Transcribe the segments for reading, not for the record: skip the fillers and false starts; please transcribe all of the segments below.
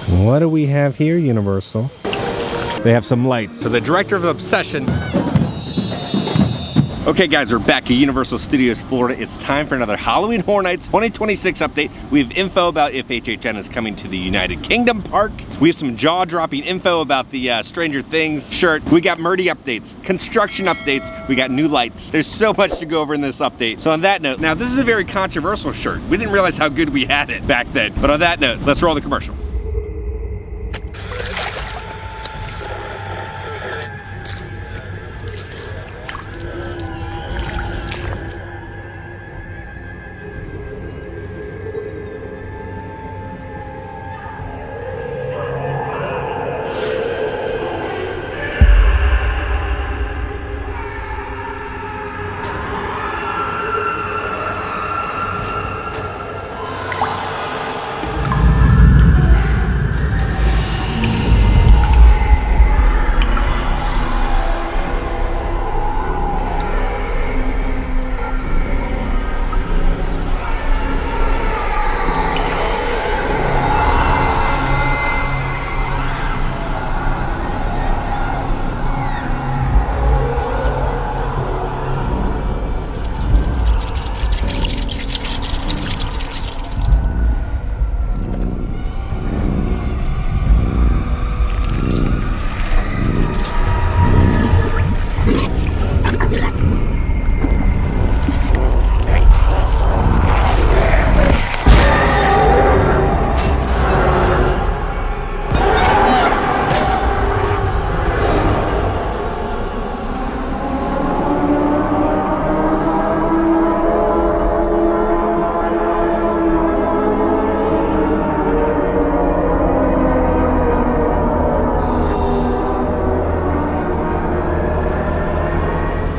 What do we have here, Universal? They have some lights. So the director of Obsession. Okay guys, we're back at Universal Studios Florida. It's time for another Halloween Horror Nights 2026 update. We have info about if HHN is coming to the United Kingdom park. We have some jaw-dropping info about the Stranger Things shirt. We got Murdy updates, construction updates. We got new lights. There's so much to go over in this update. So on that note, now this is a very controversial shirt. We didn't realize how good we had it back then. But on that note, let's roll the commercial.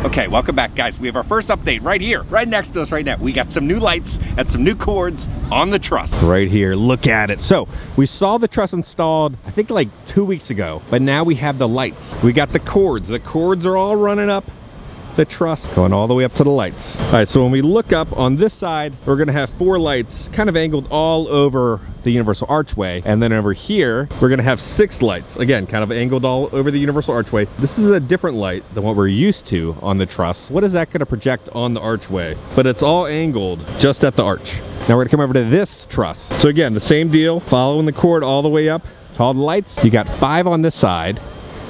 Okay, welcome back guys. We have our first update right here, right next to us right now. We got some new lights and some new cords on the truss. Right here, look at it. So we saw the truss installed, I think like 2 weeks ago, but now we have the lights. We got the cords. The cords are all running up the truss, going all the way up to the lights. All right, so when we look up on this side, we're gonna have 4 lights kind of angled all over the Universal Archway. And then over here, we're gonna have 6 lights. Again, kind of angled all over the Universal Archway. This is a different light than what we're used to on the truss. What is that gonna project on the archway? But it's all angled just at the arch. Now we're gonna come over to this truss. So again, the same deal, following the cord all the way up to all the lights. You got 5 on this side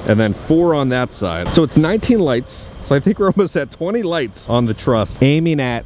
and then 4 on that side. So it's 19 lights. So I think we're almost at 20 lights on the truss aiming at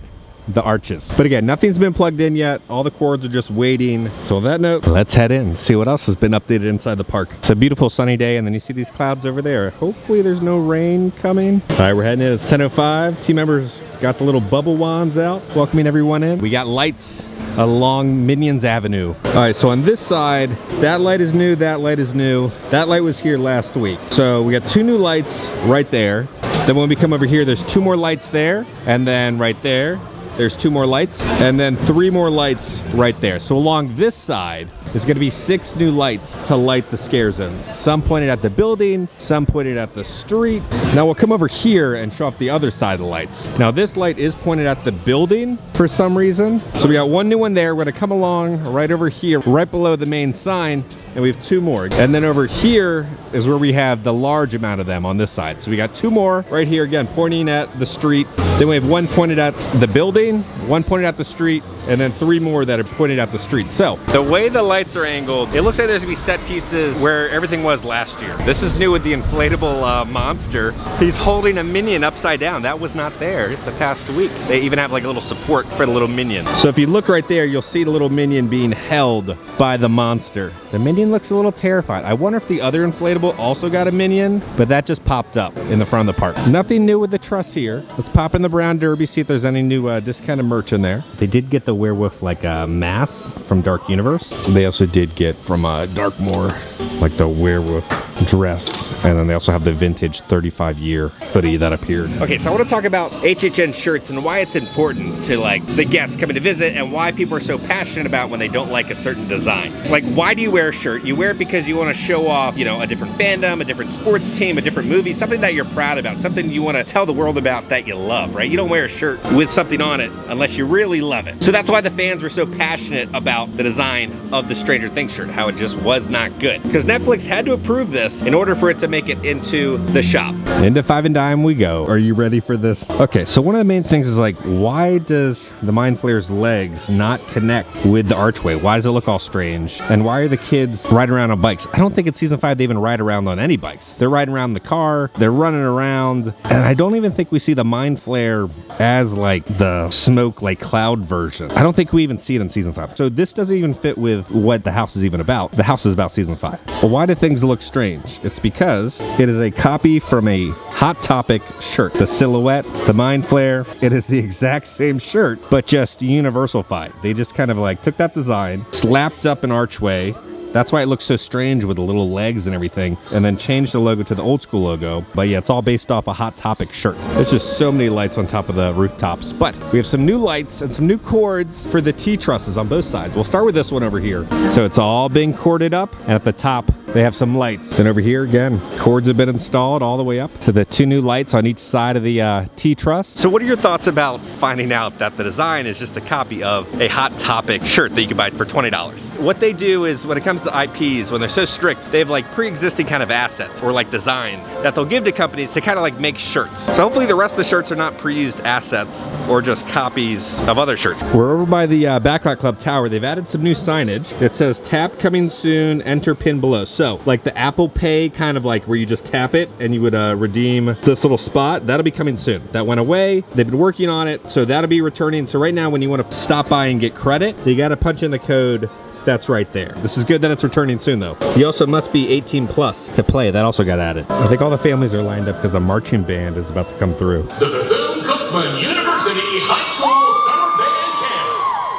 the arches. But again, nothing's been plugged in yet. All the cords are just waiting. So on that note, let's head in, see what else has been updated inside the park. It's a beautiful sunny day, and then you see these clouds over there. Hopefully there's no rain coming. All right, we're heading in. It's 10:05. Team members got the little bubble wands out, welcoming everyone in. We got lights along Minions Avenue. All right, so on this side, that light is new, that light is new. That light was here last week. So we got 2 new lights right there. Then when we come over here, there's 2 more lights there, and then right there, there's 2 more lights, and then 3 more lights right there. So along this side, there's gonna be 6 new lights to light the scare zone. Some pointed at the building, some pointed at the street. Now we'll come over here and show off the other side of the lights. Now this light is pointed at the building for some reason. So we got 1 new one there. We're gonna come along right over here, right below the main sign, and we have 2 more. And then over here is where we have the large amount of them on this side. So we got 2 more right here, again, pointing at the street. Then we have 1 pointed at the building, 1 pointed at the street, and then 3 more that are pointed at the street. So the way the lights are angled, it looks like there's gonna be set pieces where everything was last year. This is new with the inflatable monster. He's holding a minion upside down. That was not there the past week. They even have like a little support for the little minion. So if you look right there, you'll see the little minion being held by the monster. The minion looks a little terrified. I wonder if the other inflatable also got a minion, but that just popped up in the front of the park. Nothing new with the truss here. Let's pop in the brown derby, see if there's any new discounted merch in there. They did get the werewolf like mask from Dark Universe. They also did get from Darkmoor like the werewolf dress. And then they also have the vintage 35-year hoodie that appeared. Okay, so I want to talk about HHN shirts and why it's important to like the guests coming to visit and why people are so passionate about when they don't like a certain design. Like, why do you wear a shirt? You wear it because you want to show off, you know, a different fandom, a different sports team, a different movie, something that you're proud about, something you want to tell the world about that you love, right? You don't wear a shirt with something on it unless you really love it. So that's why the fans were so passionate about the design of the Stranger Things shirt, how it just was not good. Because Netflix had to approve this in order for it to make it into the shop. Into Five and Dime we go. Are you ready for this? Okay, so one of the main things is like, why does the Mind Flayer's legs not connect with the archway? Why does it look all strange? And why are the kids riding around on bikes? I don't think in season 5 they even ride around on any bikes. They're riding around in the car, they're running around, and I don't even think we see the Mind Flayer as like the smoke, like cloud version. I don't think we even see it in season 5. So this doesn't even fit with what the house is even about. The house is about season 5. Well, why do things look strange? It's because it is a copy from a Hot Topic shirt. The silhouette, the Mind Flayer, it is the exact same shirt, but just universal-fied. They just kind of like took that design, slapped up an archway. That's why it looks so strange with the little legs and everything, and then changed the logo to the old school logo. But yeah, it's all based off a Hot Topic shirt. There's just so many lights on top of the rooftops. But we have some new lights and some new cords for the T-trusses on both sides. We'll start with this one over here. So it's all being corded up, and at the top, they have some lights. Then over here, again, cords have been installed all the way up to the 2 new lights on each side of the T-truss. So what are your thoughts about finding out that the design is just a copy of a Hot Topic shirt that you can buy for $20? What they do is, when it comes to IPs, when they're so strict, they have like pre-existing kind of assets or like designs that they'll give to companies to kind of like make shirts. So hopefully the rest of the shirts are not pre-used assets or just copies of other shirts. We're over by the Backlot Club Tower. They've added some new signage. It says tap coming soon, enter pin below. So like the Apple Pay kind of like where you just tap it and you would redeem this little spot, that'll be coming soon. That went away. They've been working on it, so that'll be returning. So right now when you want to stop by and get credit, you got to punch in the code that's right there. This is good that it's returning soon though. You also must be 18 plus to play. That also got added. I think all the families are lined up because a marching band is about to come through. The Bethune-Cookman University High School Summer Band Camp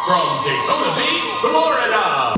from Daytona Beach, Florida.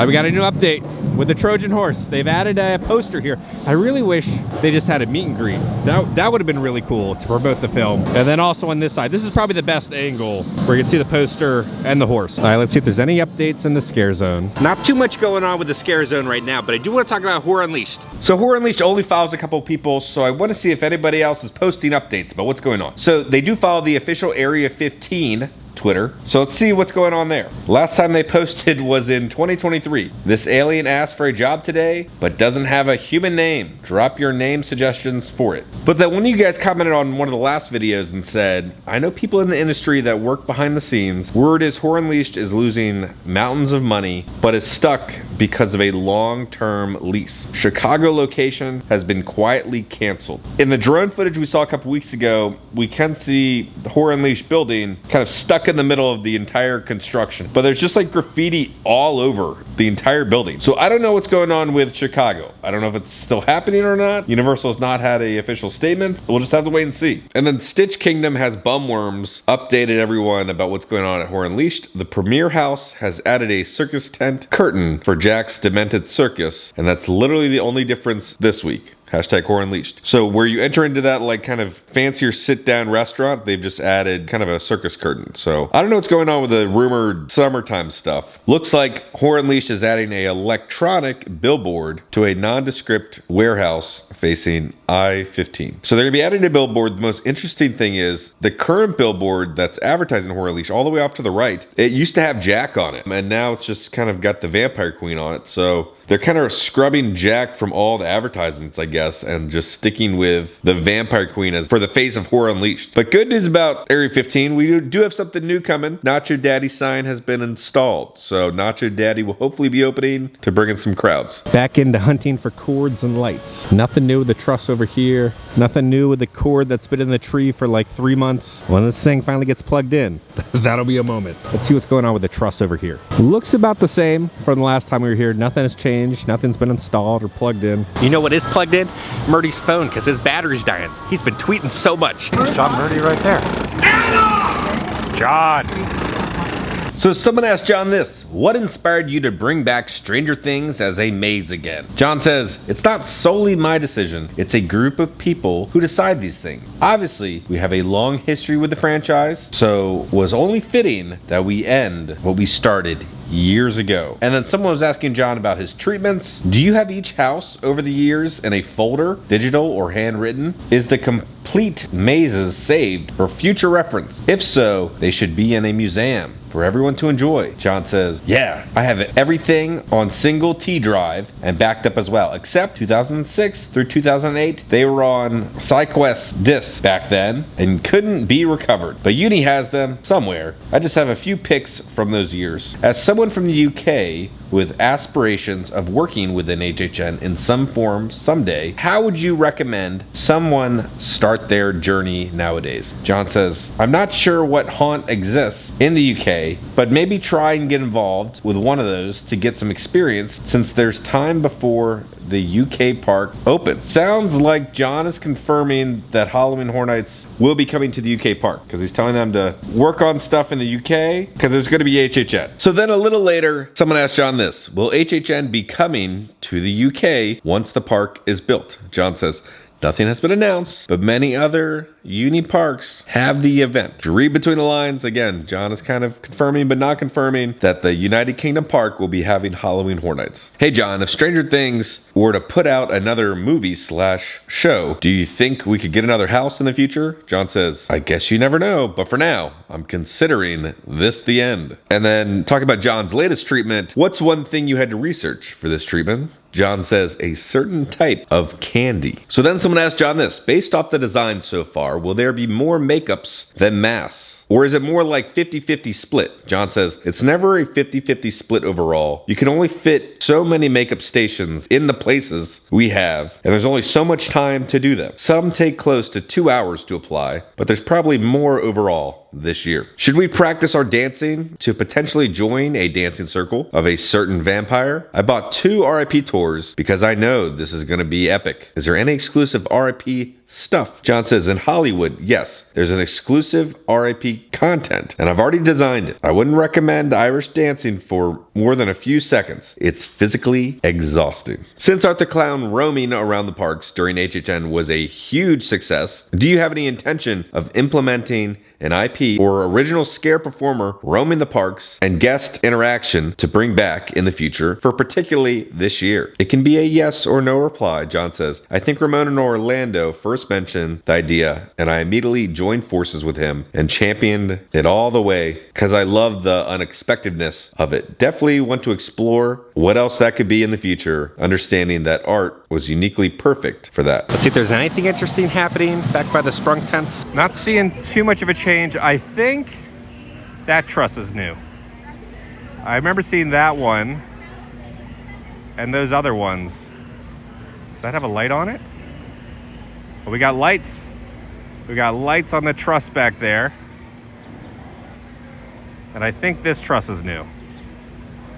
We got a new update with the Trojan horse. They've added a poster here. I really wish they just had a meet and greet. That would have been really cool to promote the film. And then also on this side, this is probably the best angle where you can see the poster and the horse. All right, let's see if there's any updates in the scare zone. Not too much going on with the scare zone right now, but I do want to talk about Horror Unleashed. So Horror Unleashed only follows a couple of people, so I want to see if anybody else is posting updates about what's going on. So they do follow the official Area 15 Twitter. So let's see what's going on there. Last time they posted was in 2023. This alien asked for a job today, but doesn't have a human name. Drop your name suggestions for it. But then one of you guys commented on one of the last videos and said, I know people in the industry that work behind the scenes. Word is Horror Unleashed is losing mountains of money, but is stuck because of a long-term lease. Chicago location has been quietly canceled. In the drone footage we saw a couple weeks ago, we can see the Horror Unleashed building kind of stuck in the middle of the entire construction, but there's just like graffiti all over the entire building. So I don't know what's going on with Chicago. I don't know if it's still happening or not. Universal has not had a official statement. We'll just have to wait and see. And then Stitch Kingdom has Bumworms updated everyone about what's going on at Horror Unleashed. The Premiere House has added a circus tent curtain for Jack's Demented Circus, and that's literally the only difference this week. Hashtag Horror Unleashed. So where you enter into that like kind of fancier sit-down restaurant, they've just added kind of a circus curtain. So I don't know what's going on with the rumored summertime stuff. Looks like Horror Unleashed is adding a electronic billboard to a nondescript warehouse facing I-15. So they're gonna be adding a billboard. The most interesting thing is the current billboard that's advertising Horror Unleashed all the way off to the right, it used to have Jack on it, and now it's just kind of got the Vampire Queen on it. So they're kind of scrubbing Jack from all the advertisements, I guess, and just sticking with the Vampire Queen as for the face of Horror Unleashed. But good news about Area 15, we do have something new coming. Nacho Daddy sign has been installed. So Nacho Daddy will hopefully be opening to bring in some crowds. Back into hunting for cords and lights. Nothing new with the truss over here. Nothing new with the cord that's been in the tree for like 3 months. When this thing finally gets plugged in, that'll be a moment. Let's see what's going on with the truss over here. Looks about the same from the last time we were here. Nothing has changed. Nothing's been installed or plugged in. You know what is plugged in? Murdy's phone, because his battery's dying. He's been tweeting so much. There's John Murdy right there. John! So someone asked John this: what inspired you to bring back Stranger Things as a maze again? John says, it's not solely my decision, it's a group of people who decide these things. Obviously, we have a long history with the franchise, so it was only fitting that we end what we started years ago. And then someone was asking John about his treatments. Do you have each house over the years in a folder, digital or handwritten? Is the complete mazes saved for future reference? If so, they should be in a museum for everyone to enjoy. John says, yeah, I have everything on single T drive and backed up as well, except 2006 through 2008. They were on SideQuest discs back then and couldn't be recovered. But Uni has them somewhere. I just have a few pics from those years. As someone from the UK with aspirations of working within HHN in some form someday, how would you recommend someone start their journey nowadays? John says, I'm not sure what haunt exists in the UK, but maybe try and get involved with one of those to get some experience, since there's time before the UK park opens. Sounds like John is confirming that Halloween Horror Nights will be coming to the UK park, because he's telling them to work on stuff in the UK because there's going to be HHN. So then a little later, someone asked John this: will HHN be coming to the UK once the park is built? John says, nothing has been announced, but many other uni parks have the event. To read between the lines, again, John is kind of confirming but not confirming that the United Kingdom Park will be having Halloween Horror Nights. Hey John, if Stranger Things were to put out another movie/show, do you think we could get another house in the future? John says, I guess you never know, but for now, I'm considering this the end. And then talking about John's latest treatment, what's one thing you had to research for this treatment? John says, a certain type of candy. So then someone asked John this: based off the design so far, will there be more makeups than masks? Or is it more like 50-50 split? John says, it's never a 50-50 split overall. You can only fit so many makeup stations in the places we have, and there's only so much time to do them. Some take close to 2 hours to apply, but there's probably more overall this year. Should we practice our dancing to potentially join a dancing circle of a certain vampire? I bought 2 RIP tours because I know this is going to be epic. Is there any exclusive RIP stuff? John says, in Hollywood, yes, there's an exclusive RIP content, and I've already designed it. I wouldn't recommend Irish dancing for more than a few seconds. It's physically exhausting. Since Art the Clown roaming around the parks during HHN was a huge success, do you have any intention of implementing an IP or original scare performer roaming the parks and guest interaction to bring back in the future, for particularly this year? It can be a yes or no reply. John says, I think Ramon and Orlando first mentioned the idea, and I immediately joined forces with him and championed it all the way because I love the unexpectedness of it. Definitely want to explore what else that could be in the future, understanding that Art was uniquely perfect for that. Let's see if there's anything interesting happening back by the sprung tents. Not seeing too much of a change. I think that truss is new. I remember seeing that one and those other ones. Does that have a light on it? Oh, we got lights. We got lights on the truss back there. And I think this truss is new.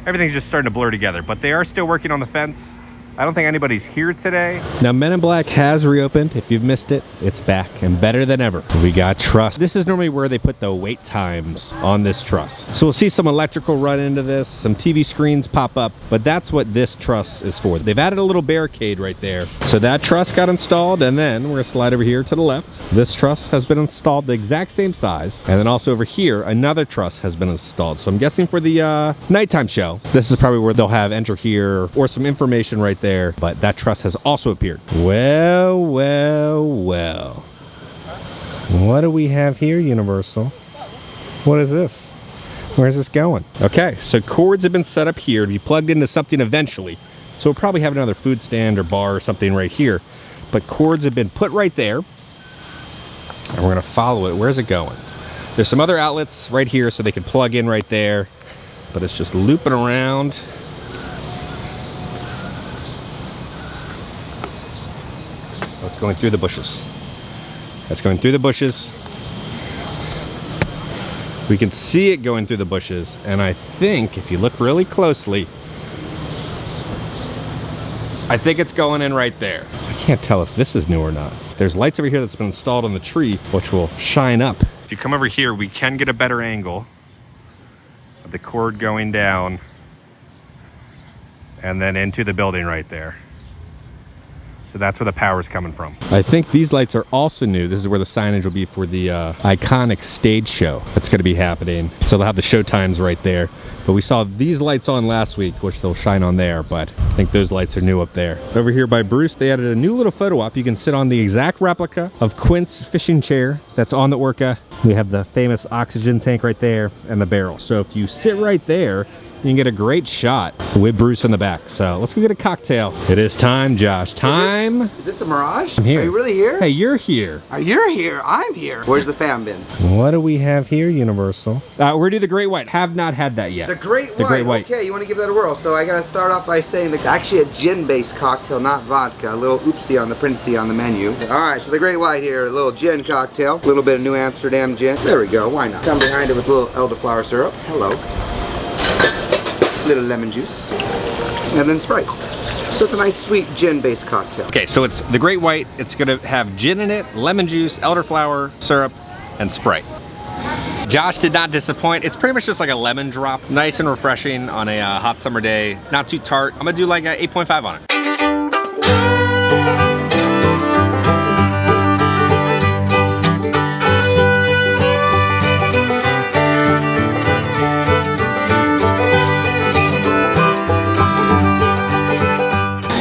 Everything's just starting to blur together, but they are still working on the fence. I don't think anybody's here today. Now, Men in Black has reopened. If you've missed it, it's back and better than ever. We got truss. This is normally where they put the wait times on this truss. So we'll see some electrical run into this, some TV screens pop up, but that's what this truss is for. They've added a little barricade right there. So that truss got installed, and then we're gonna slide over here to the left. This truss has been installed the exact same size. And then also over here, another truss has been installed. So I'm guessing for the nighttime show, this is probably where they'll have enter here or some information right there, but that truss has also appeared. Well, well, well. What do we have here, Universal? What is this? Where's this going? Okay, so cords have been set up here to be plugged into something eventually. So we'll probably have another food stand or bar or something right here. But cords have been put right there. And we're gonna follow it. Where's it going? There's some other outlets right here so they can plug in right there. But it's just looping around. It's going through the bushes. That's going through the bushes. We can see it going through the bushes, and I think if you look really closely, I think it's going in right there. I can't tell if this is new or not. There's lights over here that's been installed on the tree, which will shine up. If you come over here, we can get a better angle of the cord going down and then into the building right there. So that's where the power is coming from. I think these lights are also new. This is where the signage will be for the iconic stage show that's going to be happening. So they'll have the show times right there. But we saw these lights on last week, which they'll shine on there, but I think those lights are new up there. Over here by Bruce, they added a new little photo op. You can sit on the exact replica of Quint's fishing chair that's on the Orca. We have the famous oxygen tank right there and the barrel. So if you sit right there, you can get a great shot with Bruce in the back. So let's go get a cocktail. It is time, Josh. Time. Is this a mirage? I'm here. Are you really here? Hey, you're here. Are you here? I'm here. Where's the fam been? What do we have here, Universal? We're gonna do the Great White. Have not had that yet. The Great White. Okay, you want to give that a whirl. So I gotta start off by saying it's actually a gin-based cocktail, not vodka. A little oopsie on the princey on the menu. All right, so the Great White here, a little gin cocktail. A little bit of New Amsterdam gin. There we go, why not? Come behind it with a little elderflower syrup. Hello. Little lemon juice, and then Sprite. So it's a nice sweet gin-based cocktail. Okay, so it's the Great White. It's gonna have gin in it, lemon juice, elderflower syrup, and Sprite. Josh did not disappoint. It's pretty much just like a lemon drop. Nice and refreshing on a hot summer day. Not too tart. I'm gonna do like a 8.5 on it.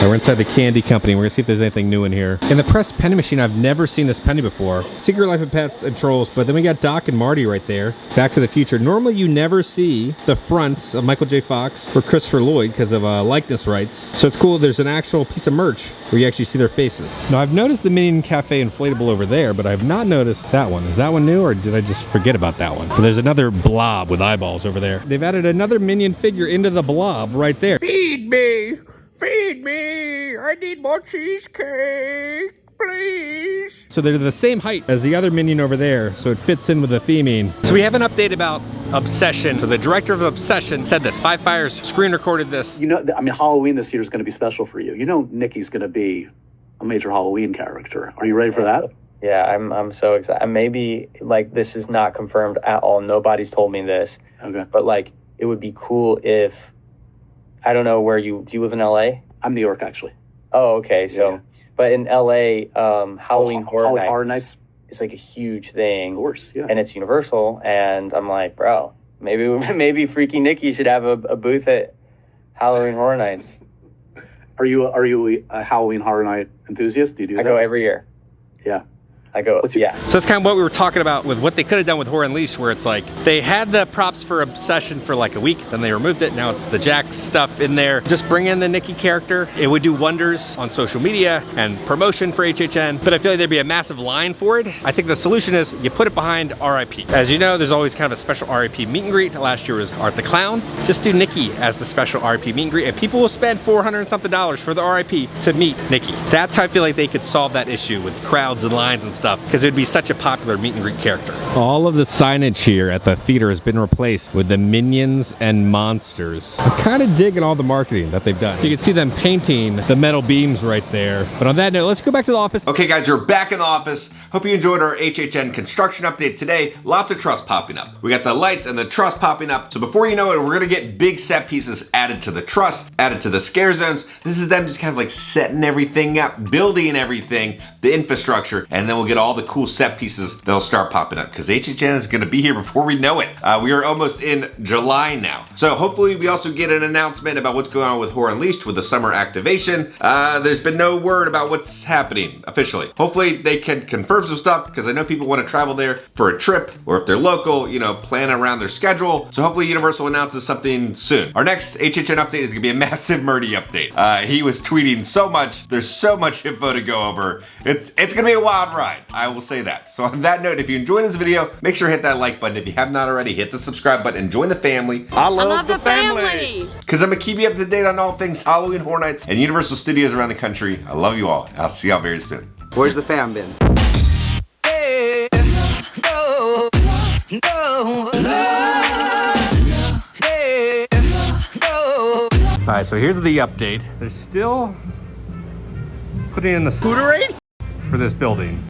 We're inside the candy company. We're gonna see if there's anything new in here. In the press penny machine, I've never seen this penny before. Secret Life of Pets and Trolls, but then we got Doc and Marty right there. Back to the Future. Normally you never see the fronts of Michael J. Fox or Christopher Lloyd because of likeness rights. So it's cool there's an actual piece of merch where you actually see their faces. Now I've noticed the Minion Cafe inflatable over there, but I've not noticed that one. Is that one new or did I just forget about that one? But there's another blob with eyeballs over there. They've added another Minion figure into the blob right there. Feed me! Feed me! I need more cheesecake, please! So they're the same height as the other Minion over there, so it fits in with the theming. So we have an update about Obsession. So the director of Obsession said this. Five Fires screen recorded this. You know, I mean, Halloween this year is going to be special for you. You know Nikki's going to be a major Halloween character. Are you ready for that? Yeah, I'm so excited. Maybe, like, this is not confirmed at all. Nobody's told me this. Okay. But, like, it would be cool if... I don't know where do you live in LA? I'm New York, actually. Oh, okay. So, Yeah. But in LA, Halloween Horror Nights is like a huge thing. Of course, yeah. And it's Universal. And I'm like, bro, maybe Freaky Nikki should have a booth at Halloween Horror Nights. Are you a Halloween Horror Night enthusiast? Do you do that? I go every year. Yeah. I go, yeah. So that's kind of what we were talking about with what they could have done with Horror Unleashed, where it's like they had the props for Obsession for like a week, then they removed it. Now it's the Jack stuff in there. Just bring in the Nikki character. It would do wonders on social media and promotion for HHN, but I feel like there'd be a massive line for it. I think the solution is you put it behind RIP. As you know, there's always kind of a special RIP meet and greet. Last year was Art the Clown. Just do Nikki as the special RIP meet and greet, and people will spend $400 and something for the RIP to meet Nikki. That's how I feel like they could solve that issue with crowds and lines and stuff. stuff because it would be such a popular meet and greet character. All of the signage here at the theater has been replaced with the Minions and Monsters. I'm kind of digging all the marketing that they've done. You can see them painting the metal beams right there. But on that note, let's go back to the office. Okay guys, we're back in the office. Hope you enjoyed our HHN construction update today. Lots of truss popping up. We got the lights and the truss popping up. So before you know it, we're gonna get big set pieces added to the truss, added to the scare zones. This is them just kind of like setting everything up, building everything, the infrastructure, and then we'll get all the cool set pieces that'll start popping up because HHN is gonna be here before we know it. We are almost in July now. So hopefully we also get an announcement about what's going on with Horror Unleashed with the summer activation. There's been no word about what's happening officially. Hopefully they can confirm some stuff because I know people want to travel there for a trip, or if they're local, you know, plan around their schedule. So hopefully Universal announces something soon. Our next HHN update is gonna be a massive Murdy update. He was tweeting so much. There's so much info to go over. It's gonna be a wild ride. I will say that. So on that note, if you enjoyed this video, make sure to hit that like button. If you have not already, hit the subscribe button and join the family. I love the family. Because I'm gonna keep you up to date on all things Halloween Horror Nights and Universal Studios around the country. I love you all. I'll see y'all very soon. Where's the fam been? All right, so here's the update. They're still putting in the scooterade for this building.